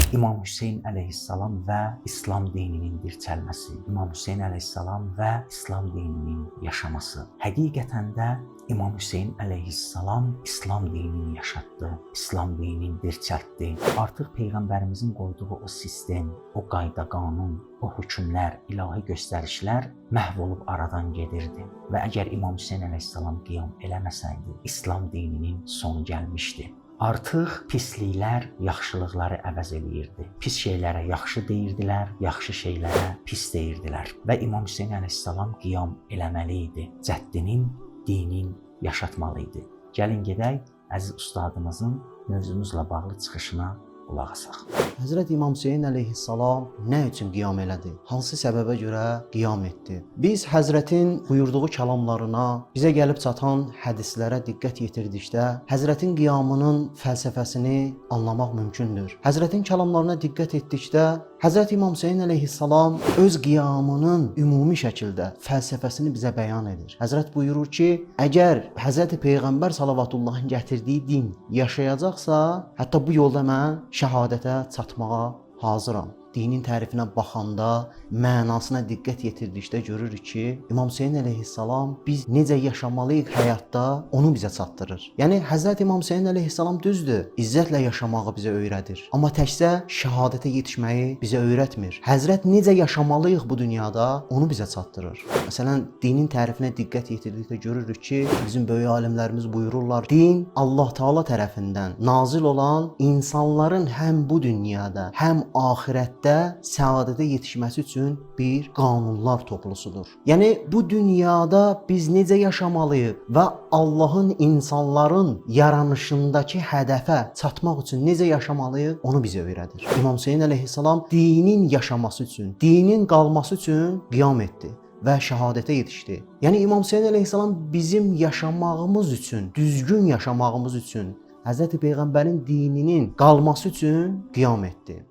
İmam Hüseyn əleyhissalam və İslam dininin dirçəlməsi, İmam Hüseyn əleyhissalam və İslam dininin yaşaması. Həqiqətən də İmam Hüseyn əleyhissalam İslam dinini yaşatdı, İslam dinini dirçəltdi. Artıq Peyğəmbərimizin qoyduğu o sistem, o qayda qanun, o hökmlər, ilahi göstərişlər məhv olub aradan gedirdi. Və əgər İmam Hüseyn əleyhissalam qiyam eləməsəydi, İslam dininin sonu gəlmişdi. Artıq pisliklər yaxşılıqları əvəz eləyirdi. Pis şeylərə yaxşı deyirdilər, yaxşı şeylərə pis deyirdilər. Və İmam Hüseyn əleyhissalam qiyam eləməli idi. Cəddinin, dinin yaşatmalı idi. Gəlin gedək əziz ustadımızın mövzumuzla bağlı çıxışına qulaq asaq. Həzrət İmam Hüseyn əleyhissalam nə üçün qiyam elədi? Hansı səbəbə görə qiyam etdi? Biz Həzrətin buyurduğu kəlamlarına, bizə gəlib çatan hədislərə diqqət yetirdikdə, Həzrətin qiyamının fəlsəfəsini anlamaq mümkündür. Həzrətin kəlamlarına diqqət etdikdə, Həzrət İmam Hüseyn əleyhissalam öz qiyamının ümumi şəkildə fəlsəfəsini bizə bəyan edir. Həzrət buyurur ki, əgər Həzrət Peyğəmbər salavatıllahın gətirdiyi din yaşayacaqsa, hətta bu yolda mən şəhadətə çatmağa hazıram. Dinin tərifinə baxanda, mənasına diqqət yetirdikdə görürük ki, İmam Hüseyn əleyhissalam biz necə yaşamalıyıq həyatda, onu bizə çatdırır. Yəni Həzrət İmam Hüseyn əleyhissalam düzdür, izzətlə yaşamağı bizə öyrədir. Amma təkcə şəhadətə yetişməyi bizə öyrətmir. Həzrət necə yaşamalıyıq bu dünyada, onu bizə çatdırır. Məsələn, dinin tərifinə diqqət yetirdikdə görürük ki, bizim böyük alimlərimiz buyururlar, din Allah Taala tərəfindən nazil olan insanların həm bu dünyada, həm axirətdə səadətə yetişməsi üçün bir qanunlar toplusudur. Yəni bu dünyada biz necə yaşamalıyıq və Allahın insanların yaranışındakı hədəfə çatmaq üçün necə yaşamalıyıq, onu bizə öyrədir. İmam Hüseyn əleyhissalam dinin yaşaması üçün, dinin qalması üçün qiyam etdi və şəhadətə yetişdi. Yəni İmam Hüseyn əleyhissalam bizim yaşamağımız üçün, düzgün yaşamağımız üçün, Həzrət Peyğəmbərin dininin qalması üçün qiyam etdi.